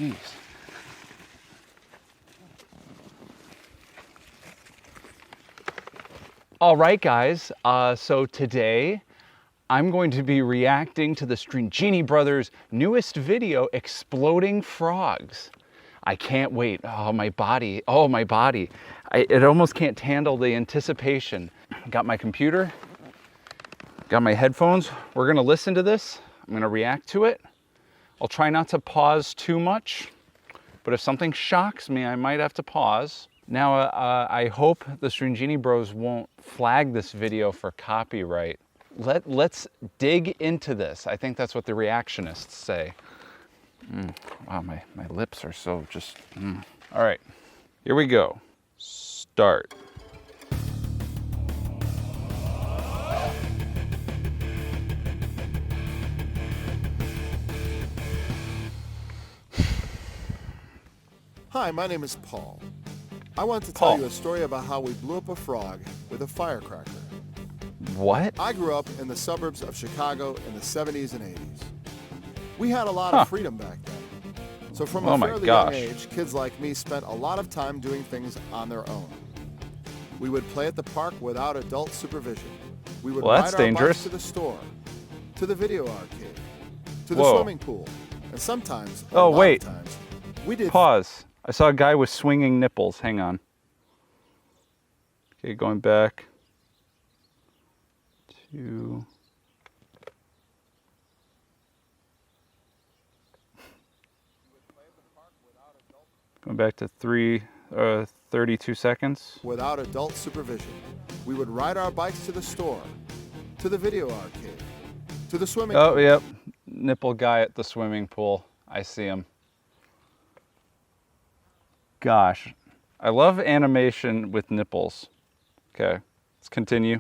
Jeez. All right, guys. So today I'm going to be reacting to the Stringini brothers' newest video, Exploding Frogs. I can't wait. Oh, my body. Oh, my body. It almost can't handle the anticipation. Got my computer. Got my headphones. We're going to listen to this. I'm going to react to it. I'll try not to pause too much, but if something shocks me, I might have to pause. Now, I hope the Stringini bros won't flag this video for copyright. Let's dig into this. I think that's what the reactionists say. Wow, my lips are so just... All right, here we go. Start. Hi, my name is Paul. I want to tell you a story about how we blew up a frog with a firecracker. What? I grew up in the suburbs of Chicago in the 70s and 80s. We had a lot of freedom back then. So from a fairly young age, kids like me spent a lot of time doing things on their own. We would play at the park without adult supervision. We would ride our bikes to the store, to the video arcade, to the swimming pool, and sometimes, a lot of times, we did... Pause. I saw a guy with swinging nipples. Hang on. Okay, going back to... Going back to 32 seconds. Without adult supervision. We would ride our bikes to the store, to the video arcade, to the swimming pool. Oh, yep. Nipple guy at the swimming pool. I see him. Gosh, I love animation with nipples. Okay, let's continue.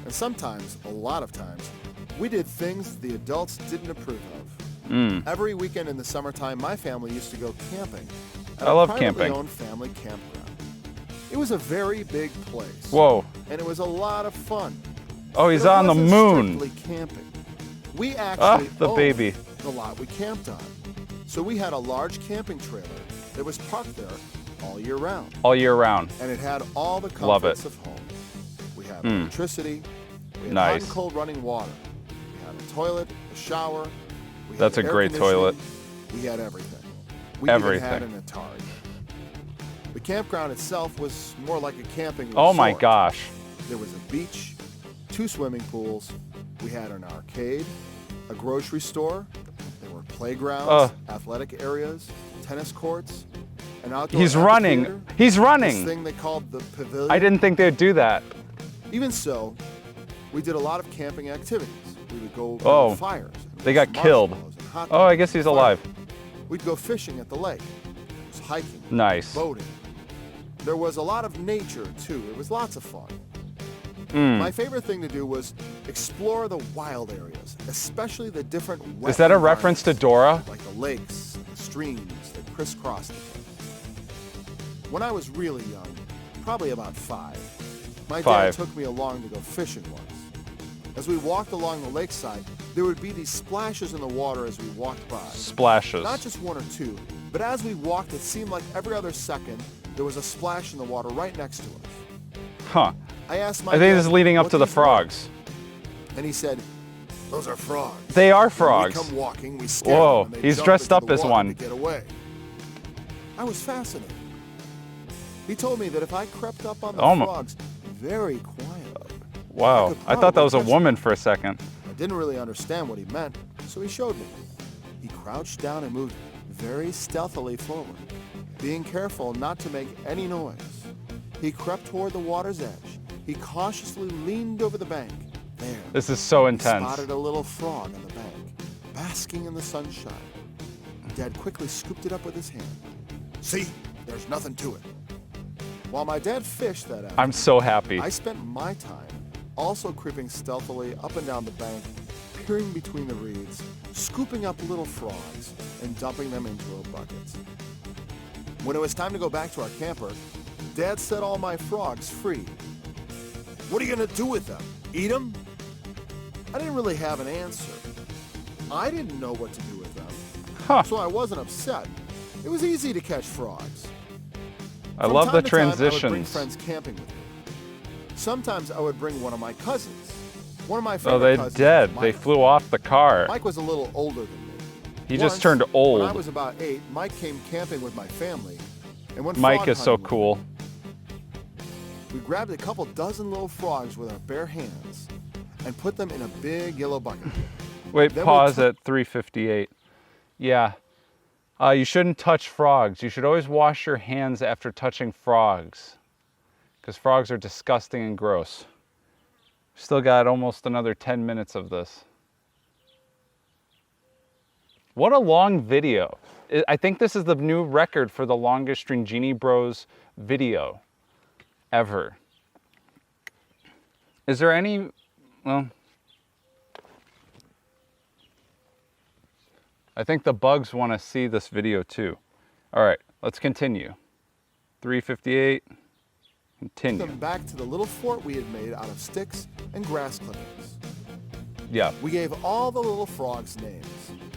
And sometimes, a lot of times, we did things the adults didn't approve of. Every weekend in the summertime, my family used to go camping at a privately owned family campground. It was a very big place. Whoa. And it was a lot of fun. Oh, he's on the moon. Strictly camping. We actually owned the lot we camped on. So we had a large camping trailer that was parked there all year round. All year round. And it had all the comforts of home. We had electricity, we had hot and cold running water. We had a toilet, a shower. That's a great toilet. We had everything. We even had an Atari. The campground itself was more like a camping resort. Oh my gosh. There was a beach, 2 swimming pools. We had an arcade, a grocery store. There were playgrounds, athletic areas, tennis courts, an outdoor He's running. He's running. This thing they called the pavilion. I didn't think they'd do that. Even so, we did a lot of camping activities. We would go build fires. They got killed. Oh, I guess he's alive. We'd go fishing at the lake. There was hiking. Nice. Boating. There was a lot of nature, too. It was lots of fun. My favorite thing to do was explore the wild areas, especially the different wet Is that a reference to Dora? Like the lakes, the streams that crisscross the place. When I was really young, probably about 5, my dad took me along to go fishing once. As we walked along the lakeside, there would be these splashes in the water as we walked by. Splashes. Not just 1 or 2, but as we walked, it seemed like every other second there was a splash in the water right next to us. Huh. I asked my I think dad, this is leading up to the frogs. And he said, those are frogs. They are frogs. When we come walking, we scare them, and they he's jump dressed into up the as water one. to get away. I was fascinated. He told me that if I crept up on the frogs very quietly. Wow, I thought that was a woman for a second. I didn't really understand what he meant, so he showed me. He crouched down and moved very stealthily forward, being careful not to make any noise. He crept toward the water's edge. He cautiously leaned over the bank. There. This is so intense. He spotted a little frog on the bank, basking in the sunshine. Dad quickly scooped it up with his hand. See, there's nothing to it. While my dad fished that afternoon, I'm so happy. I spent my time also creeping stealthily up and down the bank, peering between the reeds, scooping up little frogs, and dumping them into our buckets. When it was time to go back to our camper, Dad set all my frogs free. What are you gonna do with them? Eat them? I didn't really have an answer. I didn't know what to do with them. Huh. So I wasn't upset. It was easy to catch frogs. I love the From time to time, I would bring transitions. friends camping with me. Sometimes I would bring one of my cousins. One of my Oh, favorite they're cousins dead. was They Mike. flew off the car. Mike was a little older than me. He Once, just turned When I old. was about 8, Mike came camping with my family and went Mike frog is so hunting with cool. me. We grabbed a couple dozen little frogs with our bare hands and put them in a big yellow bucket. Wait, Then we pause took- at 3:58. Yeah. You shouldn't touch frogs. You should always wash your hands after touching frogs, because frogs are disgusting and gross. Still got almost another 10 minutes of this. What a long video. I think this is the new record for the longest Stringini Bros video ever. Is there any, well, I think the bugs want to see this video too. All right, let's continue. 3:58, continue. them back to the little fort we had made out of sticks and grass clippings. Yeah, We gave all the little frogs names,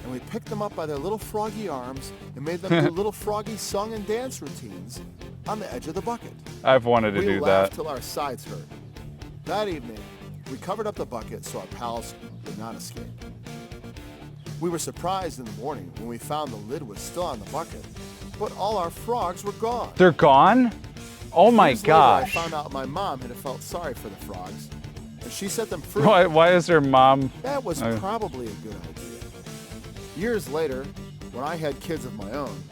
and we picked them up by their little froggy arms and made them do little froggy song and dance routines on the edge of the bucket. I've wanted to We do laughed that. till our sides hurt. That evening, we covered up the bucket so our pals would not escape. We were surprised in the morning when we found the lid was still on the bucket, but all our frogs were gone. They're gone? Oh my Years later, I gosh. found out my mom had felt sorry for the frogs, and she set them free. Why is their mom? That was probably a good idea. Years later, when I had kids of my own,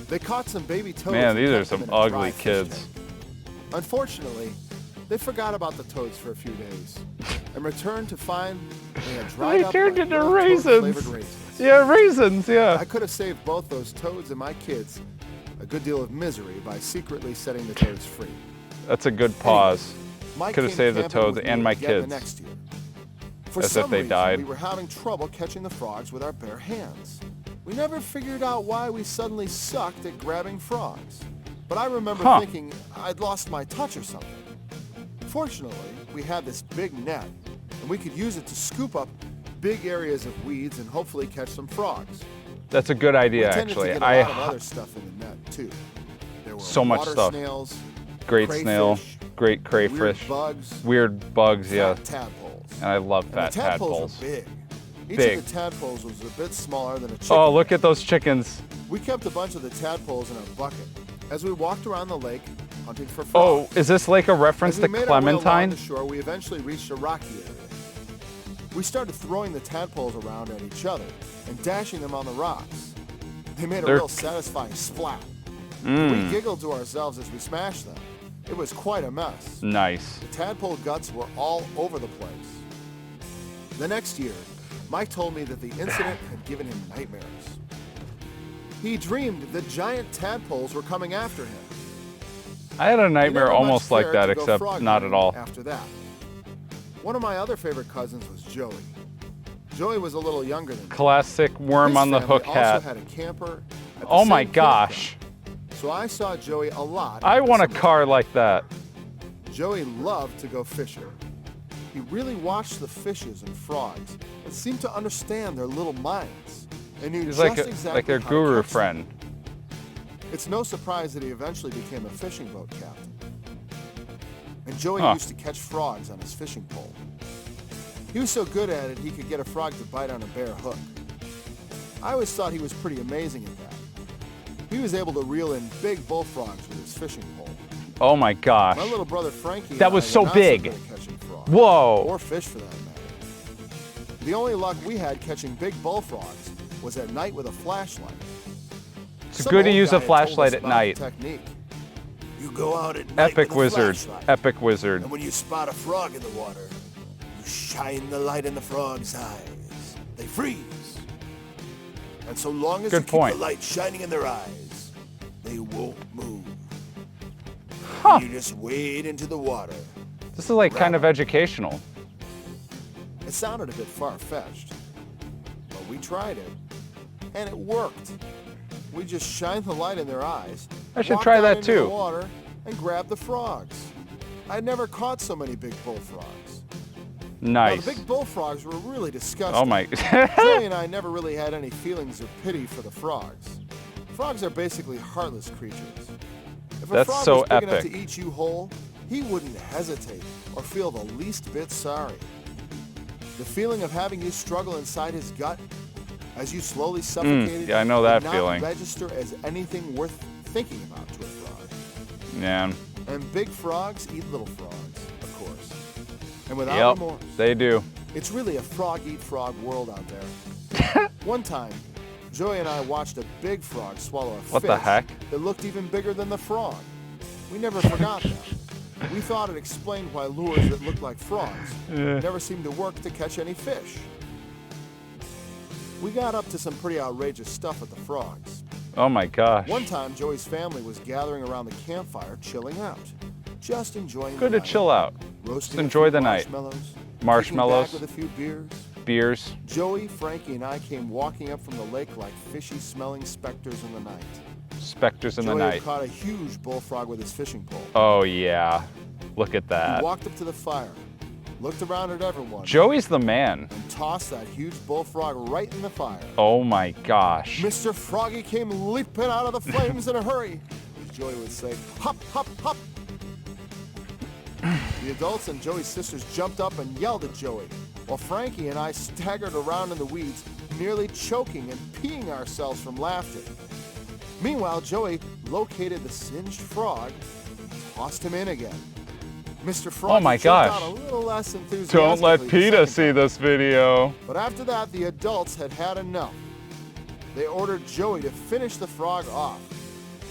they caught some baby toads. Man, and these are kept them some in a dry ugly fish kids. tank. Unfortunately, they forgot about the toads for a few days and returned to find they had dried up turned like into little raisins. toad-flavored raisins. Yeah, raisins, yeah. I could have saved both those toads and my kids a good deal of misery by secretly setting the toads free. That's a good pause. Mike Could have came saved the camping toads with me and my again kids. The next year. For As if some they reason, died. we were having trouble catching the frogs with our bare hands. We never figured out why we suddenly sucked at grabbing frogs. But I remember thinking I'd lost my touch or something. Fortunately, we had this big net, and we could use it to scoop up big areas of weeds and hopefully catch some frogs. That's a good idea, We tended actually. to get a lot of other stuff in the net too. There were So much water stuff. snails, Great crayfish, snail, great crayfish, weird bugs, yeah. fat tadpoles. And I love And fat the tadpoles tadpoles. were big. Each Big. of the tadpoles was a bit smaller than a chicken. Oh, look at those chickens. We kept a bunch of the tadpoles in our bucket as we walked around the lake hunting for Oh, frogs. is this like a reference As to we made our way along Clementine? the shore, we eventually reached a rocky area. We started throwing the tadpoles around at each other and dashing them on the rocks. They made a They're- real satisfying splat. We giggled to ourselves as we smashed them. It was quite a mess. Nice. The tadpole guts were all over the place. The next year, Mike told me that the incident had given him nightmares. He dreamed that giant tadpoles were coming after him. I had a He nightmare never almost much like cared that, to go except frog not at hunting all. After that, one of my other favorite cousins was Joey. Joey was a little younger than me. Classic worm His on the family hook also hat. had a camper at the Oh my same gosh. campground. So I saw Joey a lot. I in the want a summer. car like that. Joey loved to go fishing. He really watched the fishes and frogs and seemed to understand their little minds and knew He's just like exactly their how to guru catch them. friend. It's no surprise that he eventually became a fishing boat captain. And Joey Huh. used to catch frogs on his fishing pole. He was so good at it, he could get a frog to bite on a bare hook. I always thought he was pretty amazing at that. He was able to reel in big bullfrogs with his fishing pole. Oh my gosh. My little brother Frankie That and was I so were not big. good at catching frogs. Whoa. Or fish for that matter. The only luck we had catching big bullfrogs was at night with a flashlight. It's Some good to old use guy a had told us flashlight at about night. the technique. You go out at night Epic with a wizard. flashlight, Epic wizard. and when you spot a frog in the water, you shine the light in the frog's eyes. They freeze. And so long as Good you point. keep the light shining in their eyes, they won't move. Huh. You just wade into the water. This is like kind of educational. It sounded a bit far-fetched, but we tried it, and it worked. We just shined the light in their eyes. I should walked try out that into too. The water and grabbed the frogs. I'd never caught so many big bullfrogs. Nice. Now, the big bullfrogs were really disgusting. Oh my. Joey and I never really had any feelings of pity for the frogs. Frogs are basically heartless creatures. If a That's frog so was big epic. enough to eat you whole, he wouldn't hesitate or feel the least bit sorry. The feeling of having you struggle inside his gut as you slowly suffocated yeah, I know that would not feeling. register as anything worth thinking about to a frog. Man. And big frogs eat little frogs, of course. And without remorse. They do. It's really a frog-eat-frog world out there. One time, Joey and I watched a big frog swallow a What fish the heck? that looked even bigger than the frog. We never forgot that. We thought it explained why lures that looked like frogs never seemed to work to catch any fish. We got up to some pretty outrageous stuff at the Frogs. Oh my gosh. One time, Joey's family was gathering around the campfire, chilling out, just enjoying Good the to night. chill out. Roasting Just enjoy a few the night. marshmallows, kicking back Marshmallows. with a few beers. Beers. Joey, Frankie, and I came walking up from the lake like fishy-smelling specters in the night. Specters in Joey the had night. caught a huge bullfrog with his fishing pole. Oh yeah. Look at He that. walked up to the fire, looked around at everyone, Joey's the man. and tossed that huge bullfrog right in the fire. Oh my gosh. Mr. Froggy came leaping out of the flames in a hurry. Joey would say, hop, hop, hop. The adults and Joey's sisters jumped up and yelled at Joey, while Frankie and I staggered around in the weeds, nearly choking and peeing ourselves from laughter. Meanwhile, Joey located the singed frog and tossed him in again. Mr. Froggy Oh my jumped gosh. out a little less enthusiastically. Don't let the PETA second see time. this video. But after that, the adults had had enough. They ordered Joey to finish the frog off,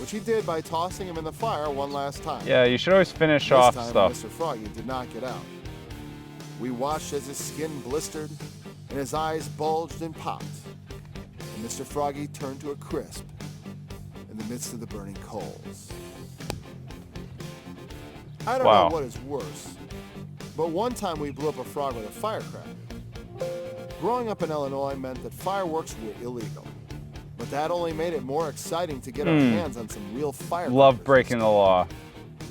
which he did by tossing him in the fire one last time. Yeah, you should always finish This off time, stuff. Mr. Froggy did not get out. We watched as his skin blistered and his eyes bulged and popped. And Mr. Froggy turned to a crisp in the midst of the burning coals. I don't Wow. know what is worse, but one time we blew up a frog with a firecracker. Growing up in Illinois meant that fireworks were illegal, but that only made it more exciting to get our hands on some real fireworks. Love breaking the law.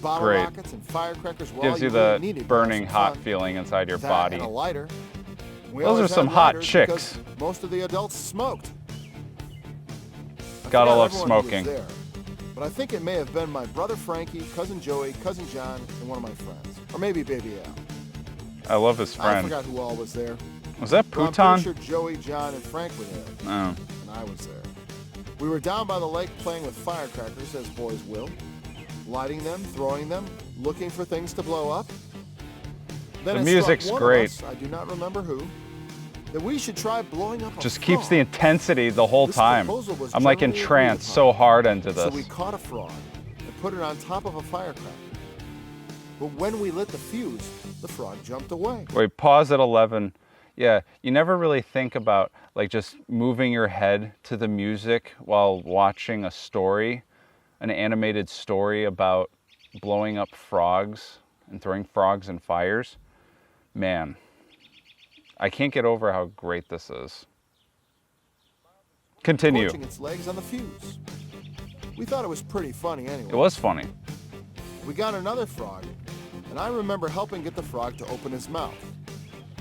Bottle Great. rockets and firecrackers were Gives all you really the needed to burning have some hot fun. feeling inside your That body. and a lighter. We Those always are some had hot lighters chicks. because most of the adults smoked. I Gotta forgot love everyone who was smoking. there, but I think it may have been my brother Frankie, cousin Joey, cousin John, and one of my friends, or maybe Baby Al. I love his I friend. forgot who all was there. Was that But I'm Pouton? pretty sure Joey, John, and Frank were there, Oh. and I was there. We were down by the lake playing with firecrackers, as boys will, lighting them, throwing them, looking for things to blow up. Then The it music's struck one of great. us, I do not remember who, that we should try blowing up a Just keeps the frog. intensity the whole This time. proposal was I'm like generally agreed entranced upon. so hard into So we this. caught a frog and put it on top of a firecracker. But when we lit the fuse, the frog jumped away. Wait, pause at 11. Yeah, you never really think about like just moving your head to the music while watching a story, an animated story about blowing up frogs and throwing frogs in fires. Man, I can't get over how great this is. Continue. Torching its legs on the fuse. We thought it was pretty funny anyway. It was funny. We got another frog, and I remember helping get the frog to open his mouth.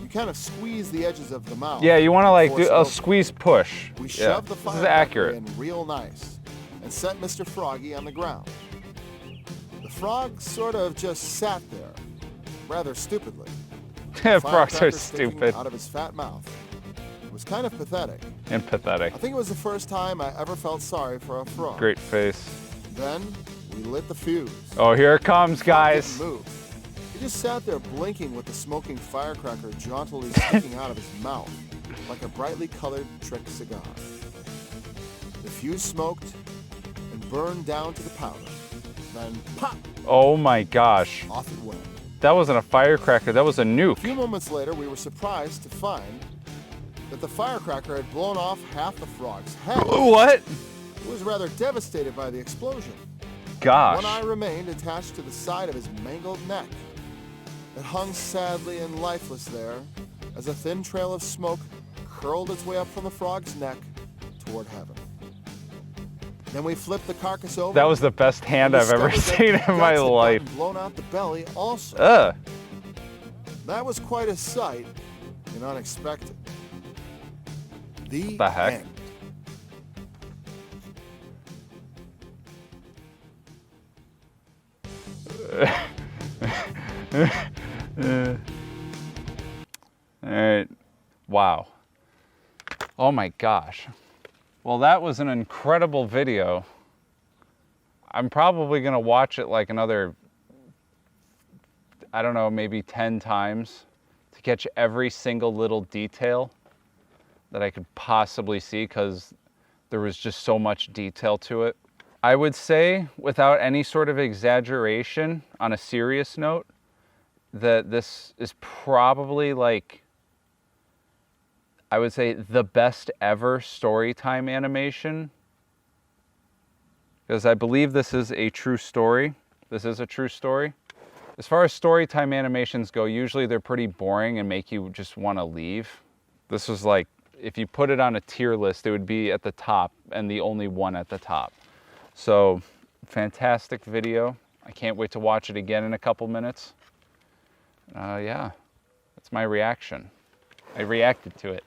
You kind of squeeze the edges of the mouth. Yeah, you want to like force do it a open. squeeze push. We Yeah, shoved the this is firecracker accurate. in real nice and set Mr. Froggy on the ground. The frog sort of just sat there, rather stupidly. Frogs are Firecracker sticking stupid out of his fat mouth. It was kind of pathetic. and pathetic. I think it was the first time I ever felt sorry for a frog. Great face. Then we lit the fuse. Oh, here it comes, guys. Didn't move. He just sat there blinking with the smoking firecracker jauntily sticking out of his mouth like a brightly colored trick cigar. The fuse smoked and burned down to the powder. Then pop! Oh my gosh. Off it went. That wasn't a firecracker, that was a A nuke. few moments later, we were surprised to find that the firecracker had blown off half the frog's head. What? It was rather devastated by the explosion. Gosh. One eye remained attached to the side of his mangled neck. It hung sadly and lifeless there as a thin trail of smoke curled its way up from the frog's neck toward heaven. Then we flipped the carcass over. That was the best hand I've ever discovered that seen the in my guts had life. gotten blown out the belly also. Ugh. That was quite a sight and unexpected. The heck? End. All right. Wow. Oh my gosh. Well, that was an incredible video. I'm probably going to watch it like another, I don't know, maybe 10 times to catch every single little detail that I could possibly see, because there was just so much detail to it. I would say, without any sort of exaggeration, on a serious note, that this is probably, like, I would say the best ever story time animation, because I believe this is a true story. This is a true story. As far as story time animations go, usually they're pretty boring and make you just want to leave. This was like, if you put it on a tier list, it would be at the top and the only one at the top. So, fantastic video. I can't wait to watch it again in a couple minutes. Yeah, that's my reaction. I reacted to it.